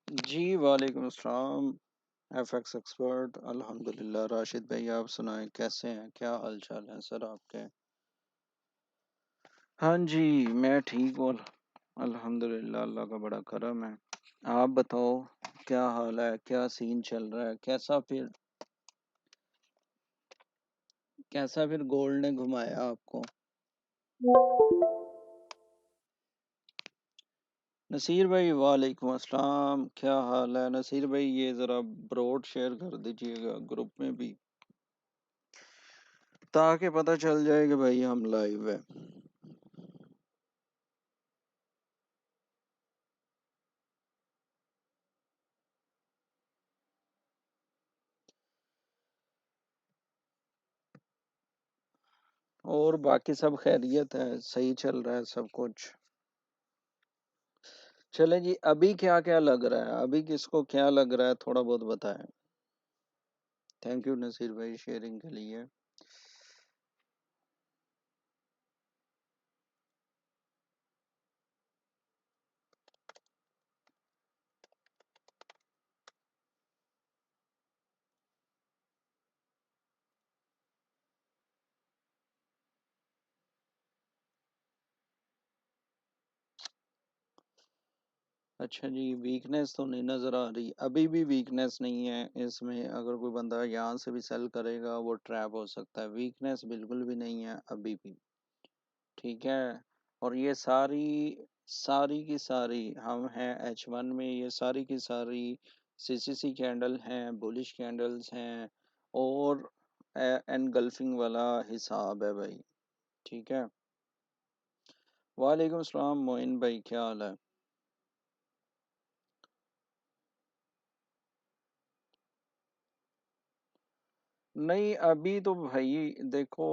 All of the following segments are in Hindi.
जी वालेकुम अस्सलाम। एफएक्स एक्सपर्ट अल्हम्दुलिल्लाह। राशिद भाई आप सुनाएं, कैसे हैं, क्या हाल चाल है सर आपके? हाँ जी, मैं ठीक हूँ अल्हम्दुलिल्लाह, अल्लाह का बड़ा करम है। आप बताओ, क्या हाल है, क्या सीन चल रहा है, कैसा फिर गोल्ड ने घुमाया आपको? नसीर भाई वालेकुम अस्सलाम, क्या हाल है नसीर भाई? ये ज़रा ब्रॉड शेयर कर दीजिएगा ग्रुप में भी, ताकि पता चल जाए कि भाई हम लाइव है। और बाकी सब खैरियत है, सही चल रहा है सब कुछ? चले जी, अभी क्या क्या लग रहा है, अभी किसको क्या लग रहा है, थोड़ा बहुत बताएं। थैंक यू नसीर भाई शेयरिंग के लिए। अच्छा जी, वीकनेस तो नहीं नज़र आ रही, अभी भी वीकनेस नहीं है इसमें। अगर कोई बंदा यहाँ से भी सेल करेगा वो ट्रैप हो सकता है, वीकनेस बिल्कुल भी नहीं है अभी भी। ठीक है। और ये सारी सारी की सारी हम हैं H1 में, ये सारी की सारी सीसीसी कैंडल हैं, बुलिश कैंडल्स हैं, और एनगल्फिंग वाला हिसाब है भाई। ठीक है। वालेकुम सलाम मोइन भाई, क्या हाल है? नहीं, अभी तो भाई देखो,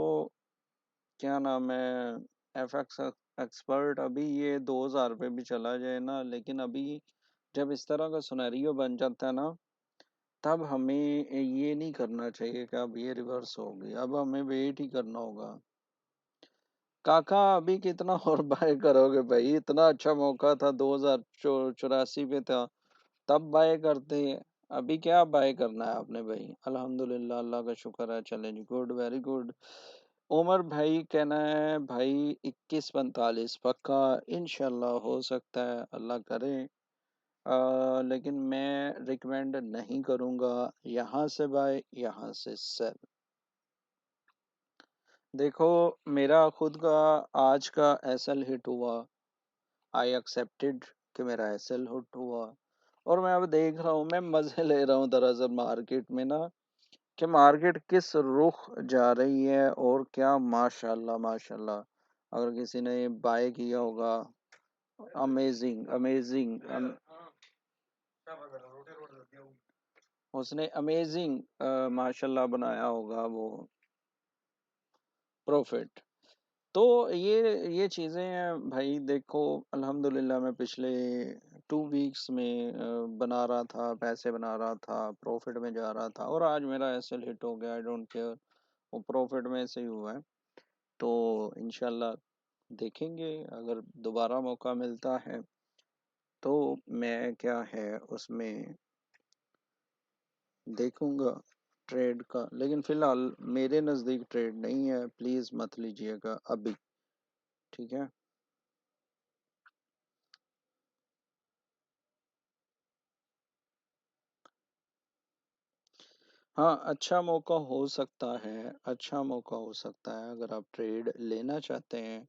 क्या नाम है, एफएक्स एक्सपर्ट, अभी ये 2000 पे भी चला जाए ना, लेकिन अभी जब इस तरह का सिनेरियो बन जाता है ना, तब हमें ये नहीं करना चाहिए कि अब ये रिवर्स होगी, अब हमें वेट ही करना होगा। काका अभी कितना और बाय करोगे भाई? इतना अच्छा मौका था, 2084 पे था, तब बाय करते हैं। अभी क्या बाय करना है आपने भाई? अल्हम्दुलिल्लाह, अल्लाह का शुक्र है, चलें जी, गुड, वेरी गुड। उमर भाई कहना है भाई 2145 पक्का, इंशाल्लाह हो सकता है, अल्लाह करे। लेकिन मैं रिकमेंड नहीं करूंगा यहाँ से बाय, यहाँ से सेल। देखो, मेरा खुद का आज का एसएल हिट हुआ, आई एक्सेप्टेड कि मेरा एसएल हिट हुआ। और मैं अब देख रहा हूँ, मैं मज़े ले रहा हूँ दरअसल मार्केट में ना, कि मार्केट किस रुख जा रही है, और क्या माशाल्लाह माशाल्लाह। अगर किसी ने बाय किया होगा, अमेजिंग अमेजिंग, उसने अमेजिंग माशाल्लाह बनाया होगा वो प्रॉफिट। तो ये चीज़ें हैं भाई। देखो, अल्हम्दुलिल्लाह मैं पिछले 2 वीक्स में बना रहा था, पैसे बना रहा था, प्रॉफिट में जा रहा था, और आज मेरा एसएल हिट हो गया, आई डोंट केयर, वो प्रॉफिट में से ही हुआ है। तो इंशाल्लाह देखेंगे, अगर दोबारा मौका मिलता है तो मैं क्या है उसमें देखूंगा ट्रेड का, लेकिन फिलहाल मेरे नज़दीक ट्रेड नहीं है, प्लीज़ मत लीजिएगा अभी। ठीक है। हाँ, अच्छा मौका हो सकता है, अच्छा मौका हो सकता है, अगर आप ट्रेड लेना चाहते हैं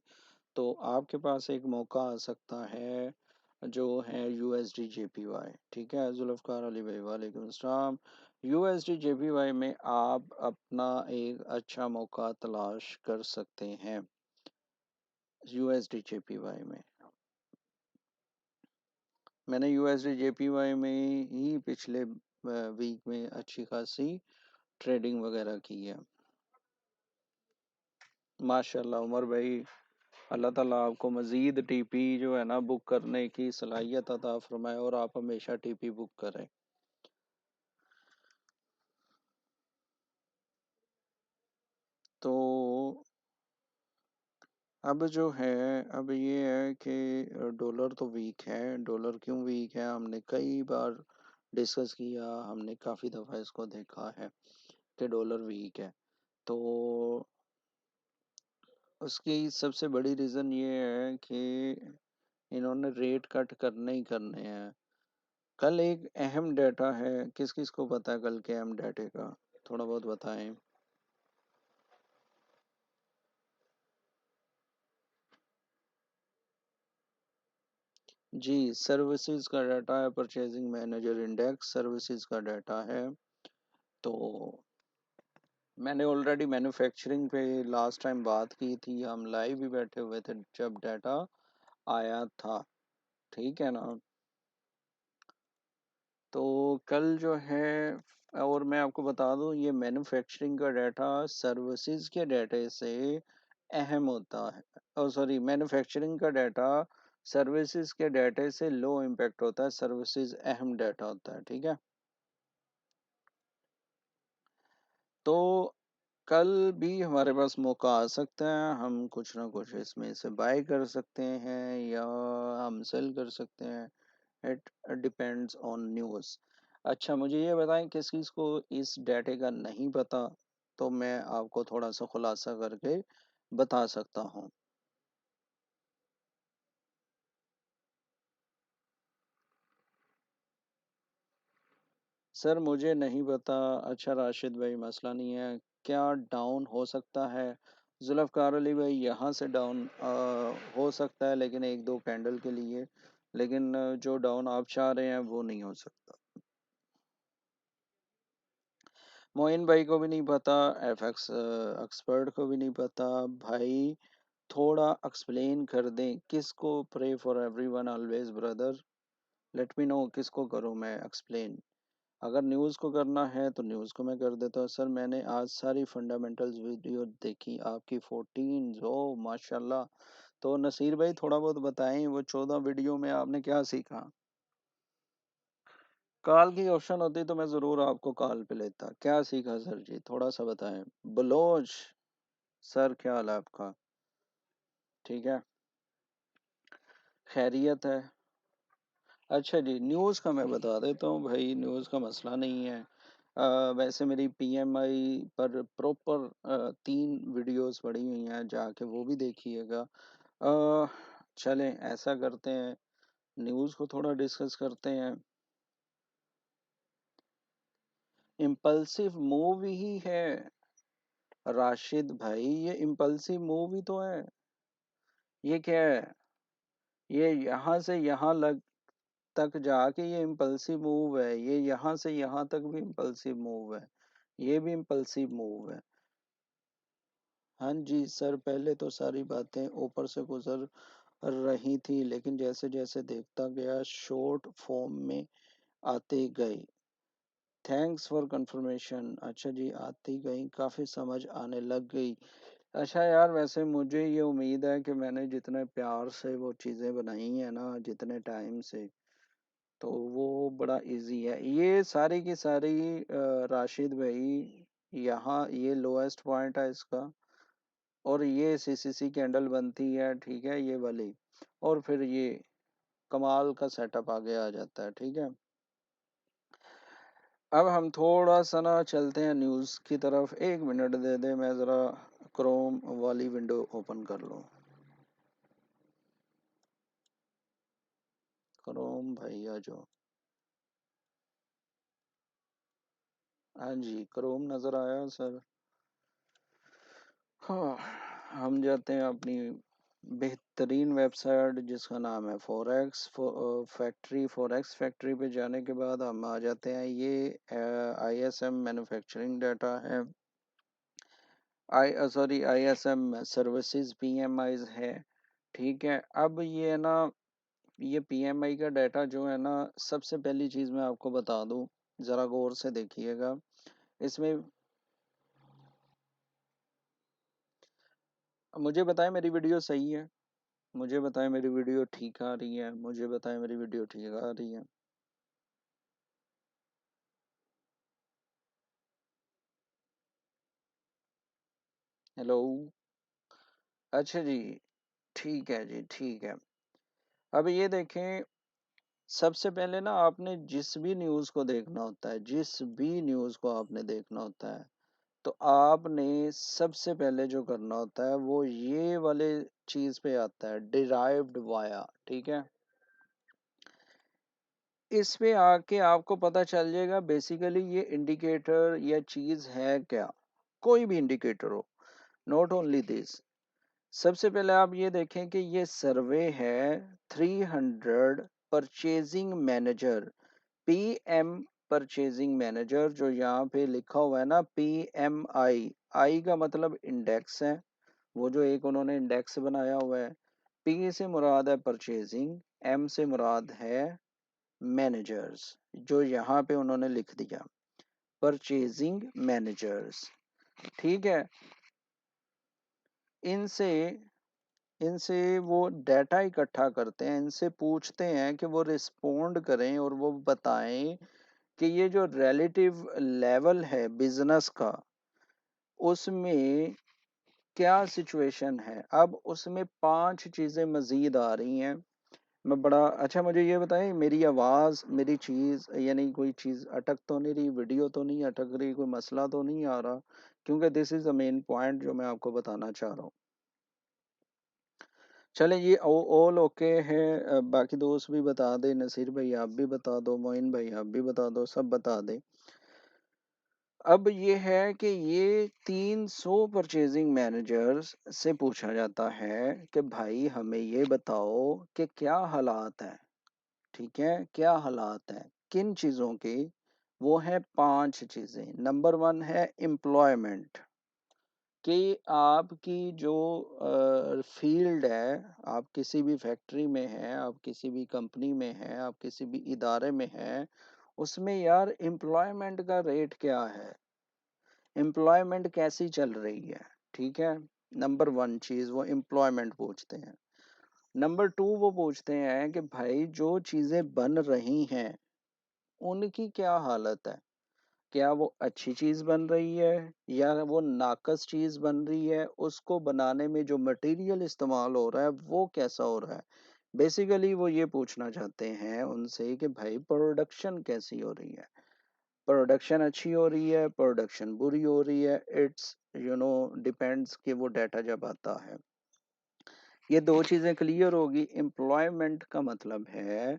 तो आपके पास एक मौका आ सकता है, जो है यूएसडी जेपीवाई। ठीक है, जुल्फ़कार अली भाई वालेकुम अस्सलाम। यूएसडी जेपीवाई में आप अपना एक अच्छा मौका तलाश कर सकते हैं, यूएसडी जेपीवाई में। मैंने यूएसडी जेपीवाई में ही पिछले वीक में अच्छी खासी ट्रेडिंग वगैरह की है। माशाल्लाह उमर भाई, अल्लाह ताला आपको मज़ीद टीपी जो है ना बुक करने की सलाहियत अता फरमाए, और आप हमेशा टीपी बुक करें। तो अब जो है, अब ये है कि डॉलर तो वीक है। डॉलर क्यों वीक है, हमने कई बार डिस्कस किया, हमने काफ़ी दफ़ा इसको देखा है कि डॉलर वीक है। तो उसकी सबसे बड़ी रीज़न ये है कि इन्होंने रेट कट करने ही करने हैं। कल एक अहम डाटा है, किस किस को पता है कल के अहम डाटे का, थोड़ा बहुत बताएं। जी, सर्विसेज का डाटा है, परचेजिंग मैनेजर इंडेक्स सर्विसेज का डाटा है। तो मैंने ऑलरेडी मैन्युफैक्चरिंग पे लास्ट टाइम बात की थी, हम लाइव भी बैठे हुए थे जब डाटा आया था, ठीक है ना। तो कल जो है, और मैं आपको बता दूं, ये मैन्युफैक्चरिंग का डाटा सर्विसेज के डाटे से अहम होता है। और सॉरी, मैन्युफैक्चरिंग का डाटा सर्विसेज के डाटे से लो इम्पैक्ट होता है, सर्विसेज अहम डाटा होता है, ठीक है। तो कल भी हमारे पास मौका आ सकता है, हम कुछ ना कुछ इसमें से बाय कर सकते हैं या हम सेल कर सकते हैं। It depends on news. अच्छा, मुझे ये बताएं किस किस को इस डाटे का नहीं पता, तो मैं आपको थोड़ा सा खुलासा करके बता सकता हूँ। सर मुझे नहीं पता। अच्छा राशिद भाई, मसला नहीं है, क्या डाउन हो सकता है? जुल्फ़कार अली भाई, यहाँ से डाउन हो सकता है, लेकिन एक दो कैंडल के लिए। लेकिन जो डाउन आप चाह रहे हैं वो नहीं हो सकता। मोइन भाई को भी नहीं पता, एफएक्स एक्सपर्ट को भी नहीं पता। भाई थोड़ा एक्सप्लेन कर दें, किसको pray for everyone always brother, let me know किसको करूं मैं एक्सप्लेन। अगर न्यूज़ को करना है तो न्यूज़ को मैं कर देता हूँ। सर मैंने आज सारी फंडामेंटल्स वीडियो देखी आपकी, 14 ओ माशाल्लाह। तो नसीर भाई थोड़ा बहुत बताएं, वो 14 वीडियो में आपने क्या सीखा? कॉल की ऑप्शन होती तो मैं ज़रूर आपको कॉल पे लेता। क्या सीखा सर जी, थोड़ा सा बताएं। बलोच सर, क्या हाल है आपका? ठीक है, खैरियत है। अच्छा जी, न्यूज़ का मैं बता देता हूँ भाई, न्यूज़ का मसला नहीं है। वैसे मेरी पीएमआई पर प्रॉपर 3 वीडियोस पड़ी हुई हैं, जाके वो भी देखिएगा। अ, चलें ऐसा करते हैं, न्यूज़ को थोड़ा डिस्कस करते हैं। इम्पल्सिव मूव ही है राशिद भाई, ये इम्पल्सिव मूव ही तो है। ये क्या है? ये यहाँ से यहाँ लग तक जाके ये इम्पल्सिव मूव है, ये यहाँ से यहाँ तक भी इम्पल्सिव मूव है, ये भी इम्पल्सिव मूव है। हाँ जी सर, पहले तो सारी बातें ऊपर से गुजर रही थी, लेकिन जैसे जैसे देखता गया शॉर्ट फॉर्म में आते गए। Thanks for confirmation. अच्छा जी, आती गई, काफ़ी समझ आने लग गई। अच्छा यार, वैसे मुझे ये उम्मीद है कि मैंने जितने प्यार से वो चीज़ें बनाई हैं ना, जितने टाइम से, तो वो बड़ा इजी है। ये सारी की सारी राशिद भाई, यहाँ ये लोएस्ट पॉइंट है इसका, और ये सीसीसी कैंडल बनती है, ठीक है, ये वाली, और फिर ये कमाल का सेटअप आगे आ जाता है, ठीक है। अब हम थोड़ा सा ना चलते हैं न्यूज़ की तरफ। 1 मिनट दे दे, मैं ज़रा क्रोम वाली विंडो ओपन कर लूँ। क्रोम भाई आ जाओ। हाँ जी, क्रोम नज़र आया सर। हाँ, हम जाते हैं अपनी बेहतरीन वेबसाइट जिसका नाम है फॉरेक्स फैक्ट्री। फॉरेक्स फैक्ट्री पे जाने के बाद हम आ जाते हैं, ये आईएसएम मैन्युफैक्चरिंग डाटा है, सॉरी आईएसएम सर्विसेज पीएमआईज है, ठीक है। अब ये ना, ये पीएमआई का डाटा जो है ना, सबसे पहली चीज़ मैं आपको बता दूं, ज़रा गौर से देखिएगा इसमें। मुझे बताएं मेरी वीडियो सही है, मुझे बताएं मेरी वीडियो ठीक आ रही है, मुझे बताएं मेरी वीडियो ठीक आ रही है। हेलो। अच्छा जी, ठीक है जी, ठीक है। अब ये देखें, सबसे पहले ना आपने जिस भी न्यूज़ को देखना होता है, जिस भी न्यूज़ को आपने देखना होता है, तो आपने सबसे पहले जो करना होता है वो ये वाले चीज़ पे आता है, डिराइव्ड वाया, ठीक है? इस पे आके आपको पता चल जाएगा बेसिकली ये इंडिकेटर या चीज़ है क्या, कोई भी इंडिकेटर हो, नॉट ओनली दिस। सबसे पहले आप ये देखें कि ये सर्वे है 300 purchasing manager, PM purchasing manager, जो यहाँ पे लिखा हुआ है ना पीएमआई, आई का मतलब इंडेक्स है, वो जो एक उन्होंने इंडेक्स बनाया हुआ है। पी से मुराद है परचेजिंग, एम से मुराद है मैनेजर्स, जो यहाँ पे उन्होंने लिख दिया परचेजिंग मैनेजर्स, ठीक है। इनसे इनसे वो डाटा इकट्ठा करते हैं, इनसे पूछते हैं कि वो रिस्पोंड करें और वो बताएं कि ये जो रिलेटिव लेवल है बिजनेस का, उसमें क्या सिचुएशन है। अब उसमें 5 चीज़ें मज़ीद आ रही हैं। मैं बड़ा अच्छा, मुझे ये बताएं, मेरी आवाज़, मेरी चीज़ यानी कोई चीज़ अटक तो नहीं रही, वीडियो तो नहीं अटक रही, कोई मसला तो नहीं आ रहा? क्योंकि this is the main point जो मैं आपको बताना चाह रहा हूँ। चलें, ये ऑल ओके है। बाकी दोस्त भी बता दें, नसीर भाई आप भी बता दो, मोइन भाई आप भी बता दो, सब बता दें। अब ये है कि ये 300 परचेजिंग मैनेजर्स से पूछा जाता है कि भाई हमें ये बताओ कि क्या हालात है, ठीक है, क्या हालात है किन चीज़ों के। वो है 5 चीज़ें। नंबर 1 है एम्प्लॉयमेंट, कि आपकी जो फील्ड है, आप किसी भी फैक्ट्री में हैं, आप किसी भी कंपनी में हैं, आप किसी भी इदारे में हैं, उसमें यार एम्प्लॉयमेंट का रेट क्या है, एम्प्लॉयमेंट कैसी चल रही है, ठीक है। नंबर 1 चीज़ वो एम्प्लॉयमेंट पूछते हैं। नंबर 2 वो पूछते हैं कि भाई जो चीज़ें बन रही हैं उनकी क्या हालत है, क्या वो अच्छी चीज़ बन रही है या वो नाकस चीज़ बन रही है, उसको बनाने में जो मटेरियल इस्तेमाल हो रहा है वो कैसा हो रहा है। बेसिकली वो ये पूछना चाहते हैं उनसे कि भाई प्रोडक्शन कैसी हो रही है, प्रोडक्शन अच्छी हो रही है, प्रोडक्शन बुरी हो रही है, इट्स डिपेंड्स कि वो डाटा जब आता है। ये 2 चीज़ें क्लियर होगी। एम्प्लॉयमेंट का मतलब है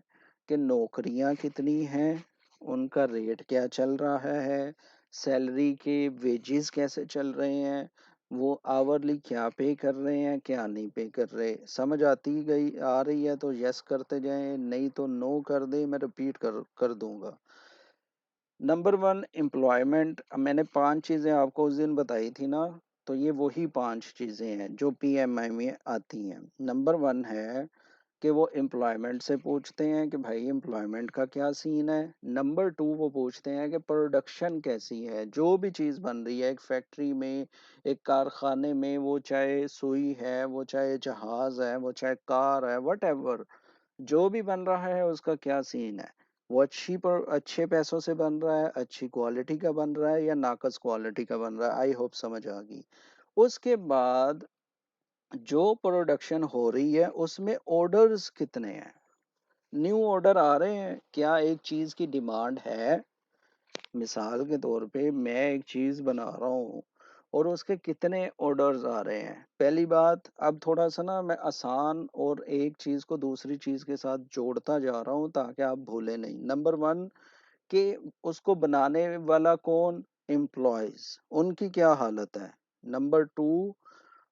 कि नौकरियां कितनी हैं, उनका रेट क्या चल रहा है, सैलरी के वेजेस कैसे चल रहे हैं, वो आवरली क्या पे कर रहे हैं, क्या नहीं पे कर रहे। समझ आती गई आ रही है तो यस करते जाएं, नहीं तो नो कर दें, मैं रिपीट कर दूंगा। नंबर 1 एम्प्लॉयमेंट, मैंने 5 चीज़ें आपको उस दिन बताई थी ना, तो ये वही 5 चीज़ें हैं जो पीएमआई में आती हैं। नंबर 1 है कि वो एम्प्लॉयमेंट से पूछते हैं कि भाई एम्प्लॉयमेंट का क्या सीन है। नंबर 2 वो पूछते हैं कि प्रोडक्शन कैसी है, जो भी चीज़ बन रही है एक फैक्ट्री में, एक कारखाने में, वो चाहे सुई है, वो चाहे जहाज़ है, वो चाहे कार है, वट जो भी बन रहा है उसका क्या सीन है। वो अच्छे पैसों से बन रहा है, अच्छी क्वालिटी का बन रहा है या नाकस क्वालिटी का बन रहा है। आई होप समझ आ गई। उसके बाद जो प्रोडक्शन हो रही है उसमें ऑर्डर्स कितने हैं, न्यू ऑर्डर आ रहे हैं क्या, एक चीज़ की डिमांड है। मिसाल के तौर पे मैं एक चीज़ बना रहा हूँ और उसके कितने ऑर्डर्स आ रहे हैं। पहली बात, अब थोड़ा सा ना मैं आसान और एक चीज़ को दूसरी चीज़ के साथ जोड़ता जा रहा हूँ ताकि आप भूलें नहीं। नंबर 1 कि उसको बनाने वाला कौन, एम्प्लॉयज, उनकी क्या हालत है। नंबर 2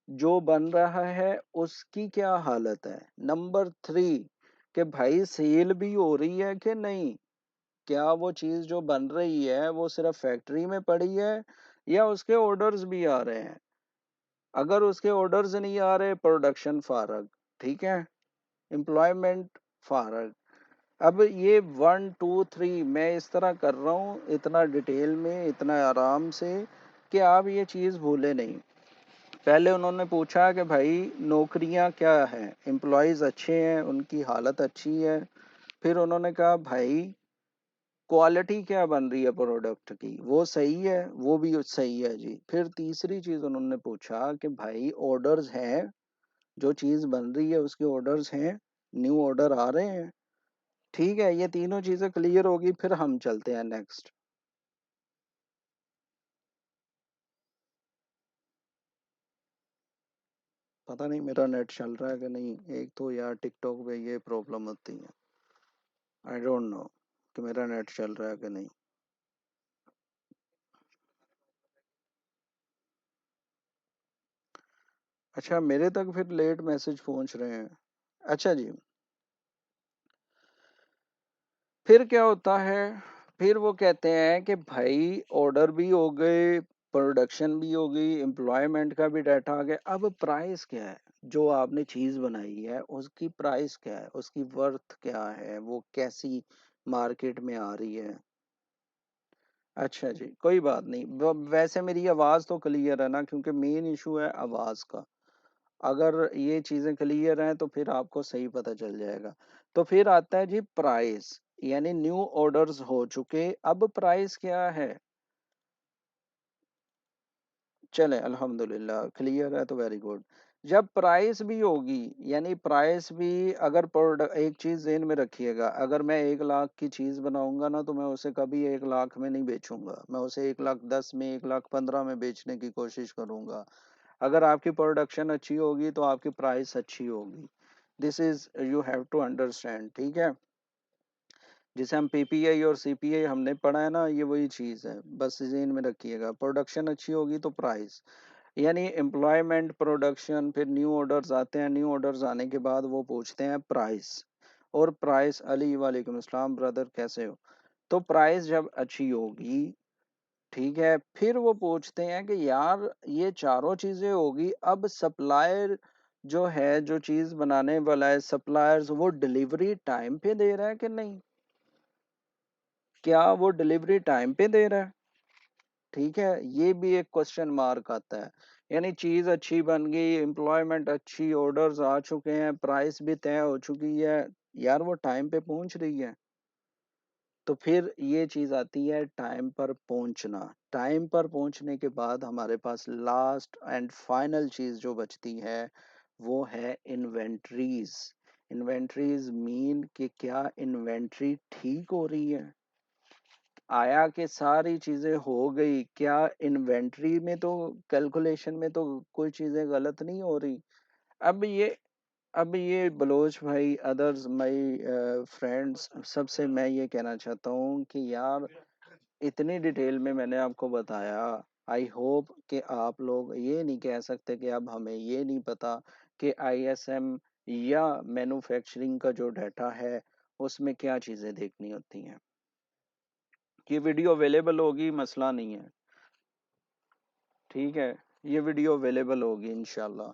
जो बन रहा है उसकी क्या हालत है। नंबर 3 कि भाई सेल भी हो रही है कि नहीं, क्या वो चीज़ जो बन रही है वो सिर्फ फैक्ट्री में पड़ी है या उसके ऑर्डर्स भी आ रहे हैं। अगर उसके ऑर्डर्स नहीं आ रहे, प्रोडक्शन फारग, ठीक है, एम्प्लॉयमेंट फारग। अब ये 1 2 3 मैं इस तरह कर रहा हूँ, इतना डिटेल में, इतना आराम से कि आप ये चीज़ भूले नहीं। पहले उन्होंने पूछा कि भाई नौकरियां क्या हैं, एम्प्लॉयज़ अच्छे हैं, उनकी हालत अच्छी है। फिर उन्होंने कहा भाई क्वालिटी क्या बन रही है प्रोडक्ट की, वो सही है, वो भी सही है जी। फिर तीसरी चीज़ उन्होंने पूछा कि भाई ऑर्डर्स हैं, जो चीज़ बन रही है उसके ऑर्डर्स हैं, न्यू ऑर्डर आ रहे हैं। ठीक है, ये तीनों चीज़ें क्लियर होगी फिर हम चलते हैं नेक्स्ट। पता नहीं मेरा नेट चल रहा है कि नहीं, एक तो यार टिकटॉक पे ये प्रॉब्लम होती है, आई डोंट नो कि मेरा नेट चल रहा है कि नहीं। अच्छा, मेरे तक फिर लेट मैसेज पहुंच रहे हैं। अच्छा जी, फिर क्या होता है, फिर वो कहते हैं कि भाई ऑर्डर भी हो गए, प्रोडक्शन भी हो गई, एम्प्लॉयमेंट का भी डाटा आ गया, अब प्राइस क्या है, जो आपने चीज बनाई है उसकी प्राइस क्या है, उसकी वर्थ क्या है, वो कैसी मार्केट में आ रही है। अच्छा जी, कोई बात नहीं, वैसे मेरी आवाज तो क्लियर है ना, क्योंकि मेन इशू है आवाज का। अगर ये चीजें क्लियर हैं तो फिर आपको सही पता चल जाएगा। तो फिर आता है जी प्राइस, यानी न्यू ऑर्डर्स हो चुके, अब प्राइस क्या है। चले अल्हम्दुलिल्लाह क्लियर है तो वेरी गुड। जब प्राइस भी होगी, यानी प्राइस भी, अगर प्रोडक्ट, एक चीज ध्यान में रखिएगा, अगर मैं 1 लाख की चीज बनाऊंगा ना तो मैं उसे कभी 1 लाख में नहीं बेचूंगा, मैं उसे 1,10,000 में, 1,15,000 में बेचने की कोशिश करूंगा। अगर आपकी प्रोडक्शन अच्छी होगी तो आपकी प्राइस अच्छी होगी। This is you have to understand, ठीक है। जिसे हम पीपीआई और सीपीआई हमने पढ़ा है ना, ये वही चीज है, बस जेन में रखिएगा, प्रोडक्शन अच्छी होगी तो प्राइस, यानी एम्प्लॉयमेंट, प्रोडक्शन, फिर न्यू ऑर्डर्स आते हैं, न्यू ऑर्डर्स आने के बाद वो पूछते हैं प्राइस। और प्राइस, अली वालेकुम अस्सलाम ब्रदर, कैसे हो। तो प्राइस जब अच्छी होगी, ठीक है, फिर वो पूछते हैं कि यार ये चारों चीजें होगी, अब सप्लायर जो है, जो चीज बनाने वाला है, सप्लायर्स, वो डिलीवरी टाइम पे दे रहा है कि नहीं, क्या वो डिलीवरी टाइम पे दे रहा है। ठीक है, ये भी एक क्वेश्चन मार्क आता है। यानी चीज अच्छी बन गई, एम्प्लॉयमेंट अच्छी, ऑर्डर्स आ चुके हैं, प्राइस भी तय हो चुकी है, यार वो टाइम पे पहुंच रही है। तो फिर ये चीज आती है टाइम पर पहुंचना। टाइम पर पहुंचने के बाद हमारे पास लास्ट एंड फाइनल चीज जो बचती है वो है इन्वेंट्रीज। इन्वेंट्रीज मीन कि क्या इन्वेंट्री ठीक हो रही है, आया कि सारी चीजें हो गई, क्या इन्वेंट्री में तो, कैलकुलेशन में तो कोई चीजें गलत नहीं हो रही। अब ये अब ये बलोच भाई, अदर्स माई फ्रेंड्स, सबसे मैं ये कहना चाहता हूँ कि यार इतनी डिटेल में मैंने आपको बताया, आई होप कि आप लोग ये नहीं कह सकते कि अब हमें ये नहीं पता कि आईएसएम या मैन्युफैक्चरिंग का जो डाटा है उसमें क्या चीज़ें देखनी होती हैं। ये वीडियो अवेलेबल होगी, मसला नहीं है, ठीक है, ये वीडियो अवेलेबल होगी इंशाल्लाह।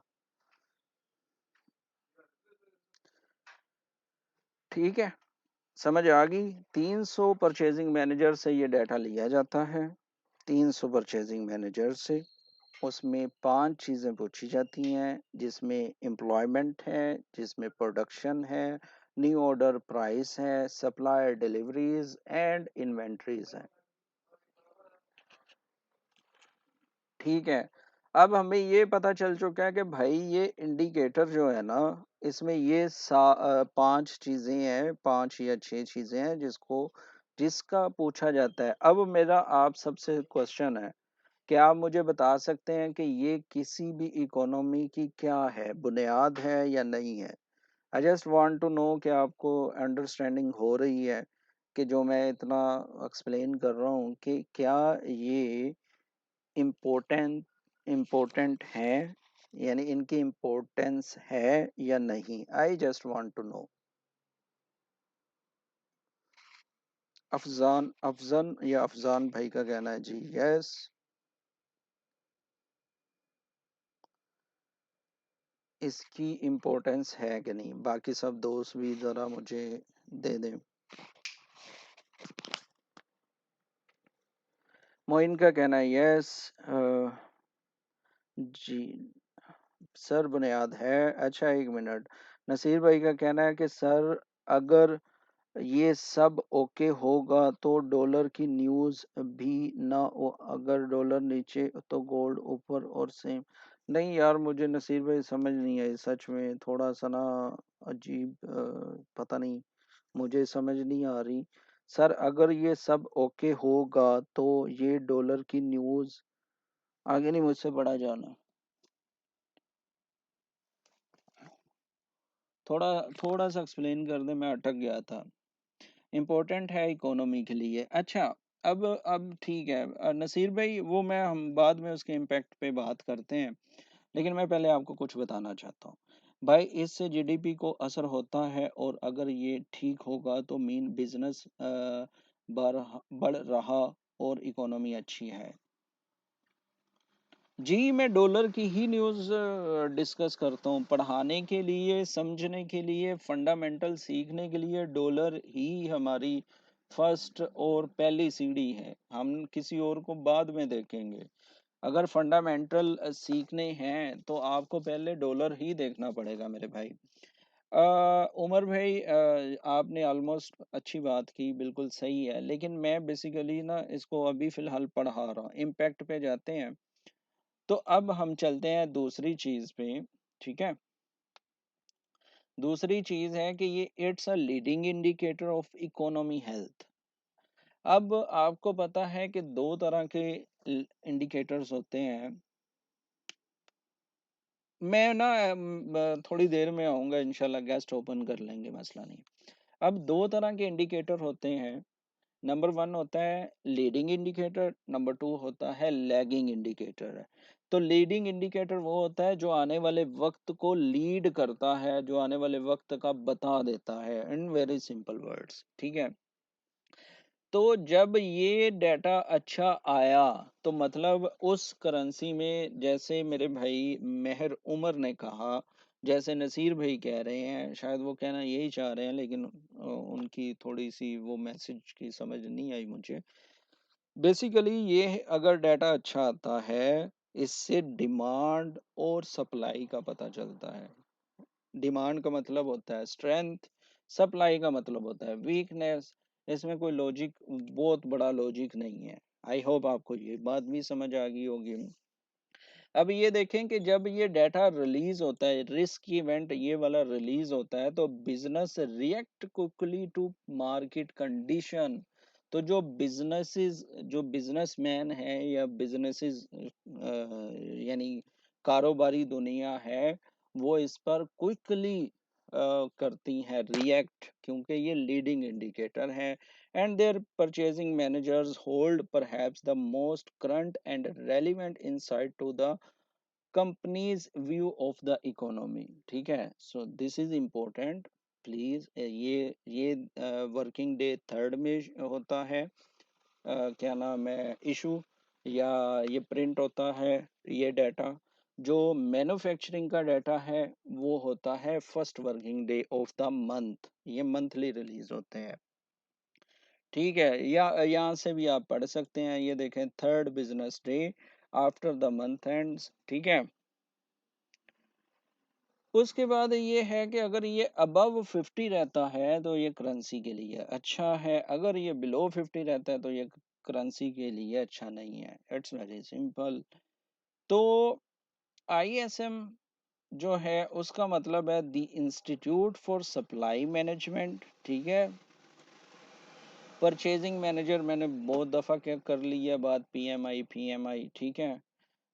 ठीक है, समझ आ गई। 300 परचेजिंग मैनेजर से ये डाटा लिया जाता है, 300 परचेजिंग मैनेजर से, उसमें 5 चीज़ें पूछी जाती हैं, जिसमें एम्प्लॉयमेंट है, जिसमें प्रोडक्शन है, न्यू ऑर्डर प्राइस है, सप्लायर डिलीवरीज एंड इन्वेंट्रीज है। ठीक है, अब हमें ये पता चल चुका है कि भाई ये इंडिकेटर जो है ना, इसमें ये 5 चीजें हैं, 5 या 6 चीजें हैं जिसका पूछा जाता है। अब मेरा आप सबसे क्वेश्चन है, क्या आप मुझे बता सकते हैं कि ये किसी भी इकोनॉमी की क्या है, बुनियाद है या नहीं है। I just want to know कि आपको अंडरस्टैंडिंग हो रही है कि जो मैं इतना एक्सप्लेन कर रहा हूँ कि क्या ये इम्पोर्टेंट इम्पोर्टेंट है, यानी इनकी इम्पोर्टेंस है या नहीं। I just want to know. Afzan, Afzan या अफजान भाई का कहना है जी यस। इसकी इम्पोर्टेंस है कि नहीं, बाकी सब दोस्त भी ज़रा मुझे दे दें। मोइन का कहना है यस। जी सर, बुनियाद है। अच्छा, 1 मिनट। नसीर भाई का कहना है कि सर, अगर ये सब ओके होगा तो डॉलर की न्यूज़ भी ना हो, अगर डॉलर नीचे तो गोल्ड ऊपर और सेम। नहीं यार, मुझे नसीर भाई समझ नहीं आई सच में, थोड़ा सा ना अजीब, पता नहीं, मुझे समझ नहीं आ रही। सर अगर ये सब ओके होगा तो ये डॉलर की न्यूज़ आगे नहीं मुझसे बड़ा जाना। थोड़ा थोड़ा सा एक्सप्लेन कर दे, मैं अटक गया था। इम्पोर्टेंट है इकोनॉमी के लिए। अच्छा, अब ठीक है नसीर भाई, वो मैं हम बाद में उसके इम्पैक्ट पे बात करते हैं, लेकिन मैं पहले आपको कुछ बताना चाहता हूँ। भाई इससे जीडीपी को असर होता है, और अगर ये ठीक होगा तो मीन बिजनेस बढ़ रहा और इकोनॉमी अच्छी है। जी मैं डॉलर की ही न्यूज़ डिस्कस करता हूँ, पढ़ाने के लिए, समझने के लिए, फंडामेंटल सीखने के लिए डॉलर ही हमारी फर्स्ट और पहली सीढ़ी है। हम किसी और को बाद में देखेंगे। अगर फंडामेंटल सीखने हैं तो आपको पहले डॉलर ही देखना पड़ेगा मेरे भाई। उमर भाई, आपने ऑलमोस्ट अच्छी बात की, बिल्कुल सही है, लेकिन मैं बेसिकली ना इसको अभी फिलहाल पढ़ा रहा हूँ। इम्पैक्ट पे जाते हैं, तो अब हम चलते हैं दूसरी चीज पे। ठीक है, दूसरी चीज है कि ये it's a leading indicator of economy health. अब आपको पता है कि दो तरह के इंडिकेटर्स होते हैं। मैं ना थोड़ी देर में आऊंगा इंशाल्लाह, गेस्ट ओपन कर लेंगे, मसला नहीं। अब दो तरह के इंडिकेटर होते हैं। नंबर वन होता है लीडिंग इंडिकेटर, नंबर टू होता है लैगिंग इंडिकेटर। तो लीडिंग इंडिकेटर वो होता है जो आने वाले वक्त को लीड करता है, जो आने वाले वक्त का बता देता है, इन वेरी सिंपल वर्ड्स। ठीक है, तो जब ये डाटा अच्छा आया तो मतलब उस करेंसी में, जैसे मेरे भाई मेहर उमर ने कहा, जैसे नसीर भाई कह रहे हैं, शायद वो कहना यही चाह रहे हैं, लेकिन उनकी थोड़ी सी वो मैसेज की समझ नहीं आई मुझे। बेसिकली ये अगर डाटा अच्छा आता है, इससे डिमांड और सप्लाई का पता चलता है। डिमांड का मतलब होता है स्ट्रेंथ, सप्लाई का मतलब होता है वीकनेस। इसमें कोई लॉजिक, बहुत बड़ा लॉजिक नहीं है। आई होप आपको ये बात भी समझ आ गई होगी। अब ये देखें कि जब ये डाटा रिलीज होता है, रिस्क इवेंट ये वाला रिलीज होता है, तो business react quickly to market condition. तो जो बिजनेसमैन है या बिजनेसेस, यानी कारोबारी दुनिया है, वो इस पर क्विकली करती हैं रिएक्ट, क्योंकि ये लीडिंग इंडिकेटर है। And their purchasing managers hold perhaps the most current and relevant insight to the companies view of the economy. ठीक है, so this is important. Please ये वर्किंग डे थर्ड में होता है, क्या नाम है, इशू, या ये प्रिंट होता है ये डाटा। जो मैन्युफैक्चरिंग का डाटा है वो होता है first working day of the month, ये मंथली रिलीज होते हैं। ठीक है, या यहाँ से भी आप पढ़ सकते हैं, ये देखें third business day after the month ends. ठीक है, उसके बाद ये है कि अगर ये अबव 50 रहता है तो ये करेंसी के लिए अच्छा है, अगर ये बिलो 50 रहता है तो ये करेंसी के लिए अच्छा नहीं है। It's very simple. तो आईएसएम जो है उसका मतलब है the institute for supply management. ठीक है, परचेजिंग मैनेजर मैंने बहुत दफ़ा क्या कर ली है बात, पीएमआई। ठीक है,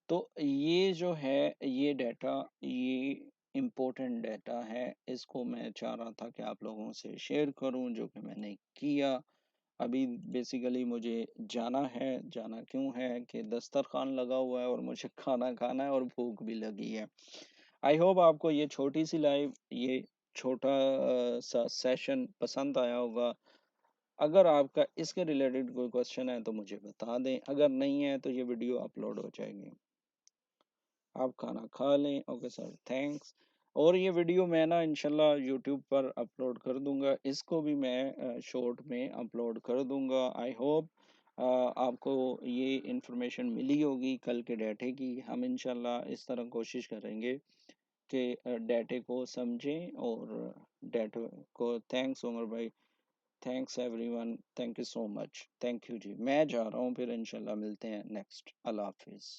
तो ये जो है ये डाटा, ये इम्पोर्टेंट डाटा है, इसको मैं चाह रहा था कि आप लोगों से शेयर करूं, जो कि मैंने किया। अभी बेसिकली मुझे जाना है। जाना क्यों है कि दस्तरखान लगा हुआ है और मुझे खाना खाना है और भूख भी लगी है। आई होप आपको ये छोटी सी लाइव, ये छोटा सा सेशन पसंद आया होगा। अगर आपका इसके रिलेटेड कोई क्वेश्चन है तो मुझे बता दें, अगर नहीं है तो ये वीडियो अपलोड हो जाएगी। आप खाना खा लें। Okay sir, thanks. और ये वीडियो मैं ना इंशाल्लाह यूट्यूब पर अपलोड कर दूंगा, इसको भी मैं शॉर्ट में अपलोड कर दूंगा। आई होप आपको ये इंफॉर्मेशन मिली होगी कल के डाटे की। हम इंशाल्लाह इस तरह कोशिश करेंगे कि डाटे को समझें और डाटे को। थैंक्स उमर भाई, thanks everyone, thank you so much, thank you जी। मैं जा रहा हूँ, फिर इंशाल्लाह मिलते हैं नेक्स्ट। अल्लाह हाफिज़।